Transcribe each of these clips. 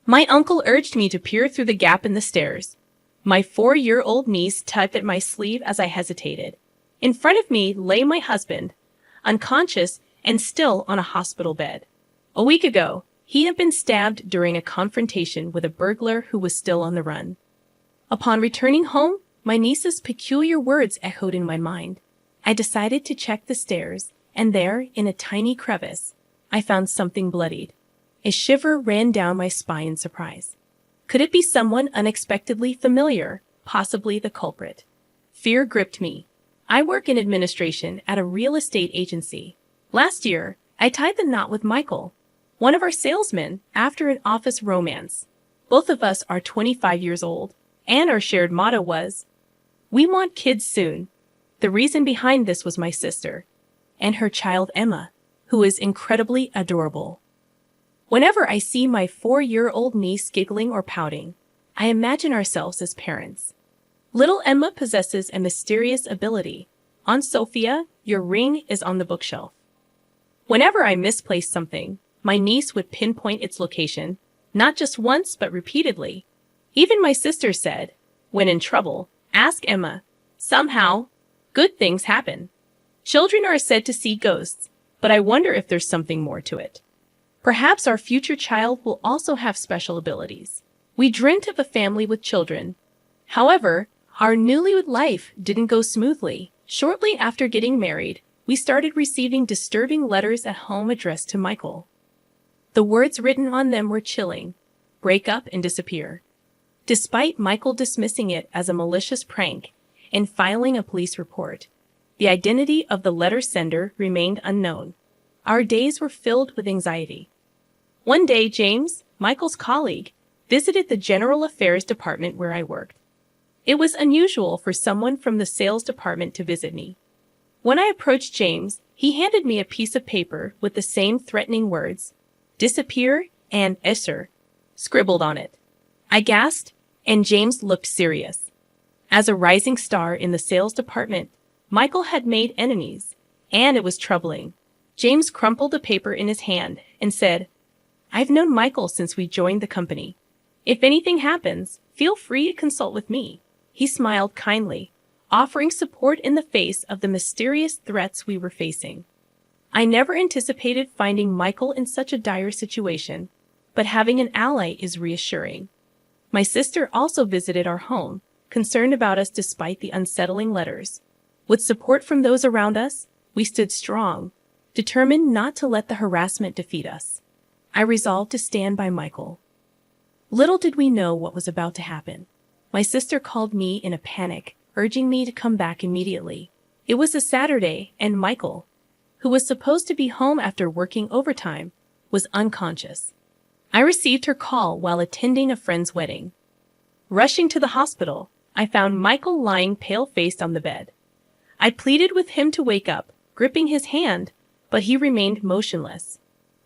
My uncle urged me to peer through the gap in the stairs. My 4-year-old niece tugged at my sleeve as I hesitated. In front of me lay my husband, unconscious and still on a hospital bed. A week ago, he had been stabbed during a confrontation with a burglar who was still on the run. Upon returning home, my niece's peculiar words echoed in my mind. I decided to check the stairs, and there, in a tiny crevice, I found something bloodied. A shiver ran down my spine in surprise. Could it be someone unexpectedly familiar, possibly the culprit? Fear gripped me. I work in administration at a real estate agency. Last year, I tied the knot with Michael, one of our salesmen, after an office romance. Both of us are 25 years old, and our shared motto was, "We want kids soon." The reason behind this was my sister, and her child Emma, who is incredibly adorable. Whenever I see my 4-year-old niece giggling or pouting, I imagine ourselves as parents. Little Emma possesses a mysterious ability. Aunt Sophia, your ring is on the bookshelf. Whenever I misplaced something, my niece would pinpoint its location, not just once but repeatedly. Even my sister said, when in trouble, ask Emma. Somehow, good things happen. Children are said to see ghosts, but I wonder if there's something more to it. Perhaps our future child will also have special abilities. We dreamt of a family with children. However, our newlywed life didn't go smoothly. Shortly after getting married, we started receiving disturbing letters at home addressed to Michael. The words written on them were chilling: break up and disappear. Despite Michael dismissing it as a malicious prank and filing a police report, the identity of the letter sender remained unknown. Our days were filled with anxiety. One day, James, Michael's colleague, visited the General Affairs Department where I worked. It was unusual for someone from the sales department to visit me. When I approached James, he handed me a piece of paper with the same threatening words, "disappear" and "Esser" scribbled on it. I gasped, and James looked serious. As a rising star in the sales department, Michael had made enemies, and it was troubling. James crumpled the paper in his hand and said, "I've known Michael since we joined the company. If anything happens, feel free to consult with me." He smiled kindly, offering support in the face of the mysterious threats we were facing. I never anticipated finding Michael in such a dire situation, but having an ally is reassuring. My sister also visited our home, concerned about us despite the unsettling letters. With support from those around us, we stood strong, determined not to let the harassment defeat us. I resolved to stand by Michael. Little did we know what was about to happen. My sister called me in a panic, urging me to come back immediately. It was a Saturday, and Michael, who was supposed to be home after working overtime, was unconscious. I received her call while attending a friend's wedding. Rushing to the hospital, I found Michael lying pale-faced on the bed. I pleaded with him to wake up, gripping his hand, but he remained motionless.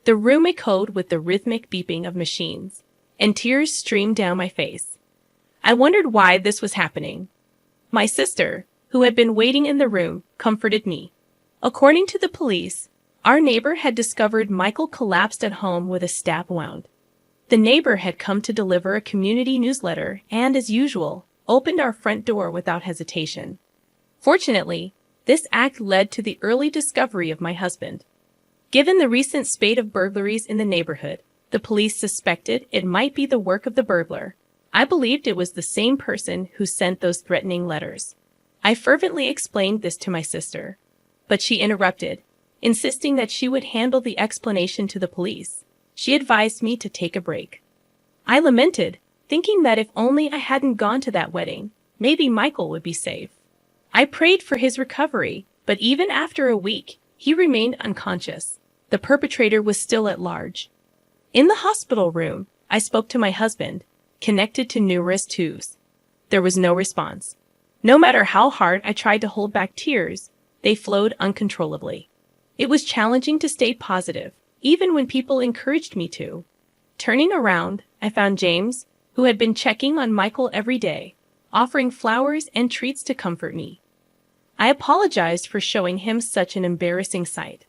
The room echoed with the rhythmic beeping of machines, and tears streamed down my face. I wondered why this was happening. My sister, who had been waiting in the room, comforted me. According to the police, our neighbor had discovered Michael collapsed at home with a stab wound. The neighbor had come to deliver a community newsletter and, as usual, opened our front door without hesitation. Fortunately, this act led to the early discovery of my husband. Given the recent spate of burglaries in the neighborhood, the police suspected it might be the work of the burglar. I believed it was the same person who sent those threatening letters. I fervently explained this to my sister, but she interrupted, insisting that she would handle the explanation to the police. She advised me to take a break. I lamented, thinking that if only I hadn't gone to that wedding, maybe Michael would be safe. I prayed for his recovery, but even after a week, he remained unconscious. The perpetrator was still at large. In the hospital room, I spoke to my husband, connected to numerous tubes. There was no response. No matter how hard I tried to hold back tears, they flowed uncontrollably. It was challenging to stay positive, even when people encouraged me to. Turning around, I found James, who had been checking on Michael every day, offering flowers and treats to comfort me. I apologized for showing him such an embarrassing sight.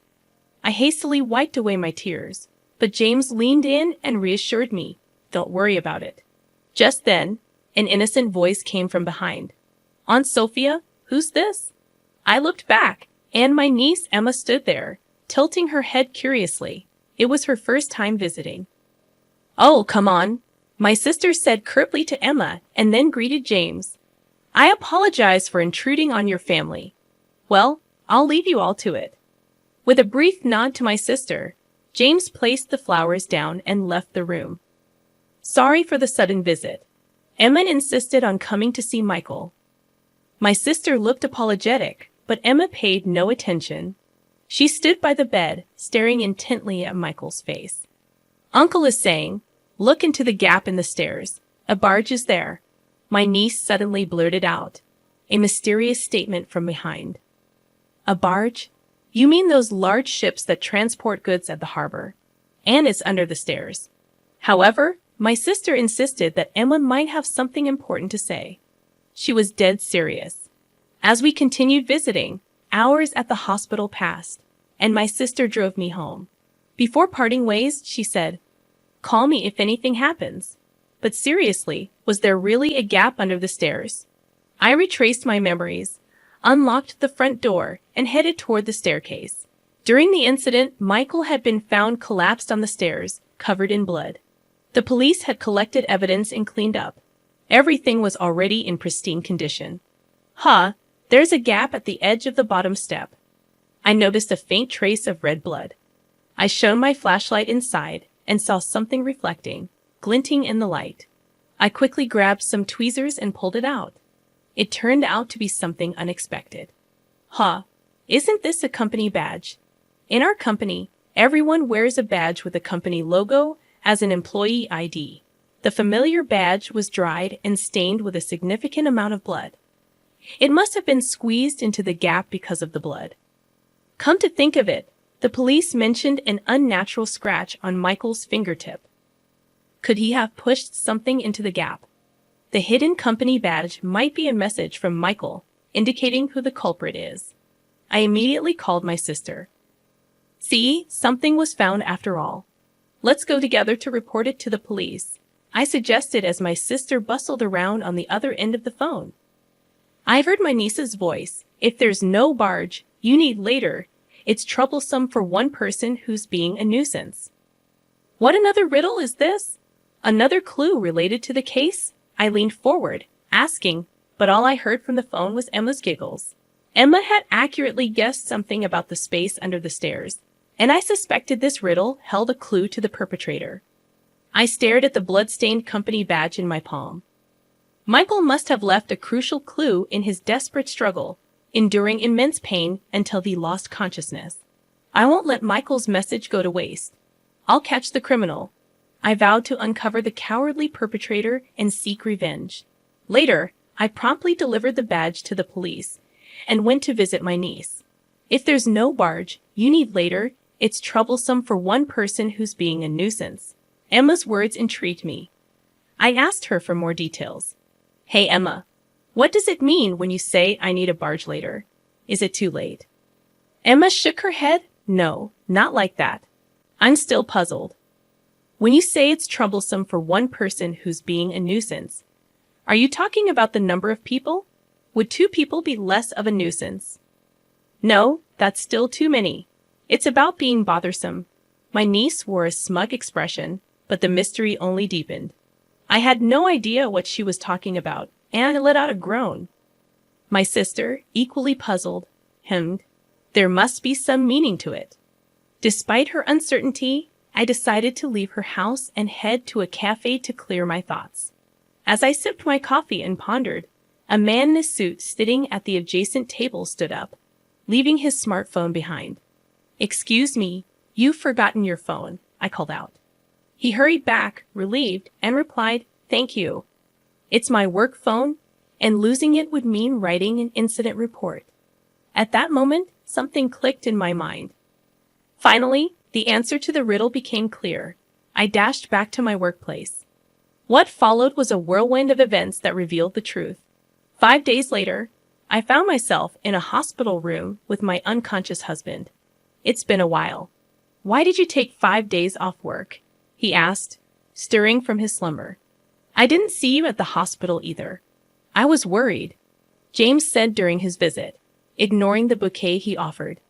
I hastily wiped away my tears, but James leaned in and reassured me, Don't worry about it. Just then, an innocent voice came from behind. Aunt Sophia, who's this? I looked back, and my niece Emma stood there, tilting her head curiously. It was her first time visiting. Oh, come on, my sister said curtly to Emma and then greeted James. I apologize for intruding on your family. Well, I'll leave you all to it. With a brief nod to my sister, James placed the flowers down and left the room. Sorry for the sudden visit. Emma insisted on coming to see Michael. My sister looked apologetic, but Emma paid no attention. She stood by the bed, staring intently at Michael's face. Uncle is saying, look into the gap in the stairs. A barge is there. My niece suddenly blurted out, a mysterious statement from behind. A barge? You mean those large ships that transport goods at the harbor? And it's under the stairs. However, my sister insisted that Emma might have something important to say. She was dead serious. As we continued visiting, hours at the hospital passed, and my sister drove me home. Before parting ways, she said, call me if anything happens. But seriously, was there really a gap under the stairs? I retraced my memories, unlocked the front door, and headed toward the staircase. During the incident, Michael had been found collapsed on the stairs, covered in blood. The police had collected evidence and cleaned up. Everything was already in pristine condition. There's a gap at the edge of the bottom step. I noticed a faint trace of red blood. I shone my flashlight inside and saw something reflecting, glinting in the light. I quickly grabbed some tweezers and pulled it out. It turned out to be something unexpected. Isn't this a company badge? In our company, everyone wears a badge with a company logo as an employee ID. The familiar badge was dried and stained with a significant amount of blood. It must have been squeezed into the gap because of the blood. Come to think of it, the police mentioned an unnatural scratch on Michael's fingertip. Could he have pushed something into the gap? The hidden company badge might be a message from Michael, indicating who the culprit is. I immediately called my sister. See, something was found after all. Let's go together to report it to the police, I suggested as my sister bustled around on the other end of the phone. I heard my niece's voice. If there's no barge, you need later. It's troublesome for one person who's being a nuisance. What another riddle is this? Another clue related to the case? I leaned forward, asking, but all I heard from the phone was Emma's giggles. Emma had accurately guessed something about the space under the stairs, and I suspected this riddle held a clue to the perpetrator. I stared at the blood-stained company badge in my palm. Michael must have left a crucial clue in his desperate struggle, enduring immense pain until he lost consciousness. I won't let Michael's message go to waste. I'll catch the criminal. I vowed to uncover the cowardly perpetrator and seek revenge. Later, I promptly delivered the badge to the police and went to visit my niece. If there's no barge, you need later. It's troublesome for one person who's being a nuisance. Emma's words intrigued me. I asked her for more details. Hey, Emma, what does it mean when you say I need a barge later? Is it too late? Emma shook her head. No, not like that. I'm still puzzled. When you say it's troublesome for one person who's being a nuisance, are you talking about the number of people? Would 2 people be less of a nuisance? No, that's still too many. It's about being bothersome. My niece wore a smug expression, but the mystery only deepened. I had no idea what she was talking about, and I let out a groan. My sister, equally puzzled, hemmed. There must be some meaning to it. Despite her uncertainty, I decided to leave her house and head to a cafe to clear my thoughts. As I sipped my coffee and pondered, a man in a suit sitting at the adjacent table stood up, leaving his smartphone behind. Excuse me, you've forgotten your phone, I called out. He hurried back, relieved, and replied, thank you. It's my work phone, and losing it would mean writing an incident report. At that moment, something clicked in my mind. Finally, the answer to the riddle became clear. I dashed back to my workplace. What followed was a whirlwind of events that revealed the truth. 5 days later, I found myself in a hospital room with my unconscious husband. It's been a while. Why did you take 5 days off work? He asked, stirring from his slumber. I didn't see you at the hospital either. I was worried, James said during his visit, ignoring the bouquet he offered.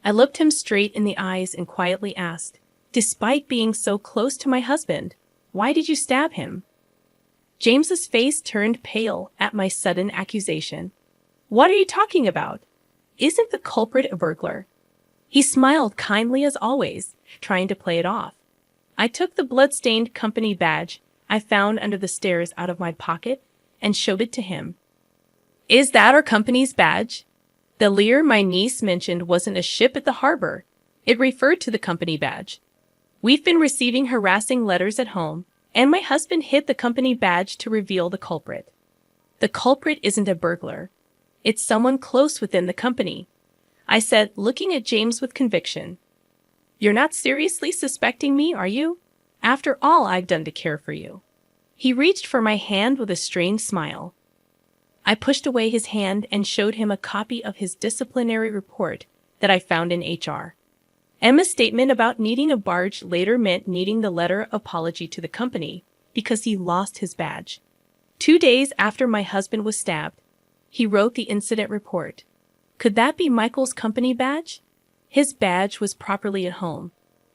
I looked him straight in the eyes and quietly asked, despite being so close to my husband, why did you stab him? James's face turned pale at my sudden accusation. What are you talking about? Isn't the culprit a burglar? He smiled kindly as always, trying to play it off. I took the blood-stained company badge I found under the stairs out of my pocket and showed it to him. Is that our company's badge? The Lear my niece mentioned wasn't a ship at the harbor. It referred to the company badge. We've been receiving harassing letters at home, and my husband hid the company badge to reveal the culprit. The culprit isn't a burglar. It's someone close within the company, I said, looking at James with conviction. You're not seriously suspecting me, are you? After all I've done to care for you. He reached for my hand with a strained smile. I pushed away his hand and showed him a copy of his disciplinary report that I found in HR. Emma's statement about needing a barge later meant needing the letter of apology to the company because he lost his badge. 2 days after my husband was stabbed, he wrote the incident report. Could that be Michael's company badge? His badge was properly at home.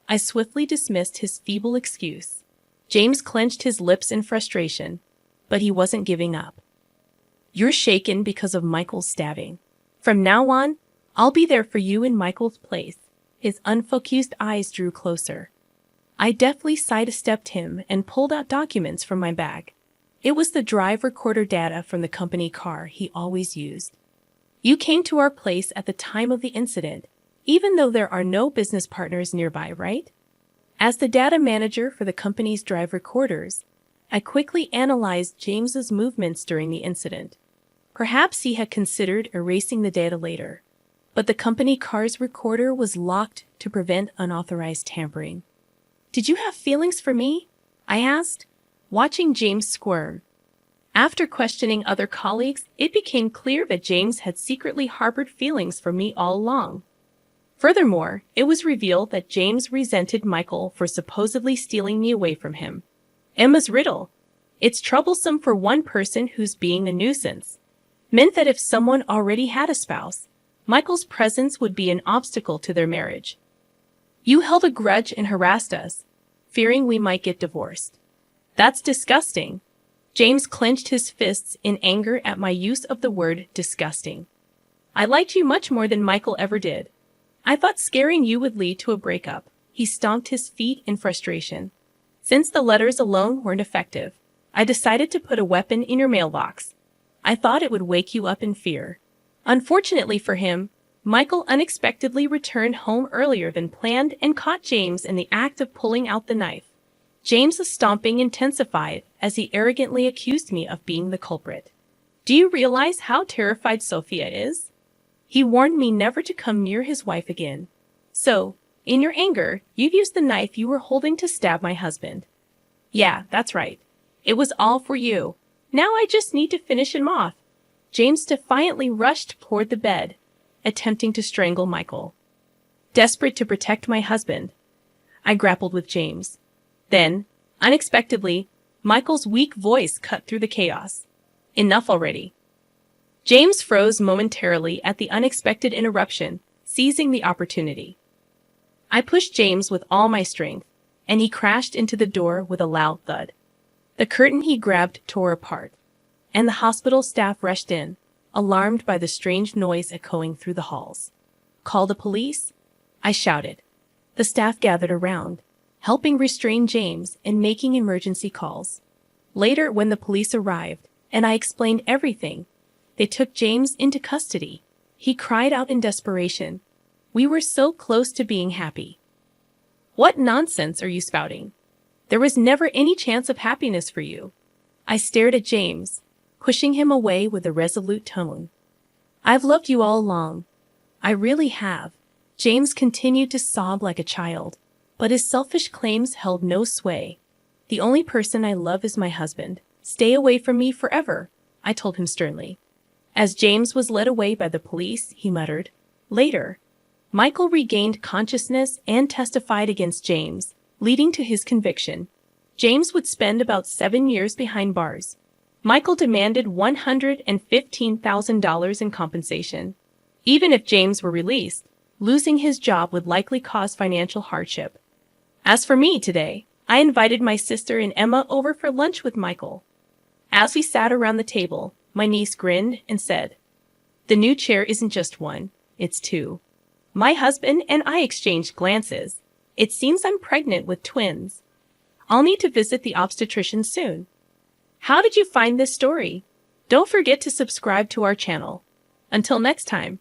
I swiftly dismissed his feeble excuse. James clenched his lips in frustration, but he wasn't giving up. You're shaken because of Michael's stabbing. From now on, I'll be there for you in Michael's place. His unfocused eyes drew closer. I deftly sidestepped him and pulled out documents from my bag. It was the drive recorder data from the company car he always used. You came to our place at the time of the incident, even though there are no business partners nearby, right? As the data manager for the company's drive recorders, I quickly analyzed James's movements during the incident. Perhaps he had considered erasing the data later, but the company car's recorder was locked to prevent unauthorized tampering. Did you have feelings for me? I asked, watching James squirm. After questioning other colleagues, it became clear that James had secretly harbored feelings for me all along. Furthermore, it was revealed that James resented Michael for supposedly stealing me away from him. Emma's riddle, it's troublesome for one person who's being a nuisance, meant that if someone already had a spouse, Michael's presence would be an obstacle to their marriage. You held a grudge and harassed us, fearing we might get divorced. That's disgusting. James clenched his fists in anger at my use of the word disgusting. I liked you much more than Michael ever did. I thought scaring you would lead to a breakup. He stomped his feet in frustration. Since the letters alone weren't effective, I decided to put a weapon in your mailbox. I thought it would wake you up in fear. Unfortunately for him, Michael unexpectedly returned home earlier than planned and caught James in the act of pulling out the knife. James's stomping intensified as he arrogantly accused me of being the culprit. Do you realize how terrified Sophia is? He warned me never to come near his wife again. So, in your anger, you've used the knife you were holding to stab my husband. Yeah, that's right. It was all for you. Now I just need to finish him off. James defiantly rushed toward the bed, attempting to strangle Michael. Desperate to protect my husband, I grappled with James. Then, unexpectedly, Michael's weak voice cut through the chaos. Enough already. James froze momentarily at the unexpected interruption, seizing the opportunity. I pushed James with all my strength, and he crashed into the door with a loud thud. The curtain he grabbed tore apart, and the hospital staff rushed in, alarmed by the strange noise echoing through the halls. Call the police? I shouted. The staff gathered around, helping restrain James and making emergency calls. Later, when the police arrived, and I explained everything, they took James into custody. He cried out in desperation. We were so close to being happy. What nonsense are you spouting? There was never any chance of happiness for you. I stared at James, pushing him away with a resolute tone. I've loved you all along. I really have. James continued to sob like a child, but his selfish claims held no sway. The only person I love is my husband. Stay away from me forever, I told him sternly. As James was led away by the police, he muttered. Later, Michael regained consciousness and testified against James, leading to his conviction. James would spend about 7 years behind bars. Michael demanded $115,000 in compensation. Even if James were released, losing his job would likely cause financial hardship. As for me today, I invited my sister and Emma over for lunch with Michael. As we sat around the table, my niece grinned and said, "The new chair isn't just one, it's two." My husband and I exchanged glances. It seems I'm pregnant with twins. I'll need to visit the obstetrician soon. How did you find this story? Don't forget to subscribe to our channel. Until next time.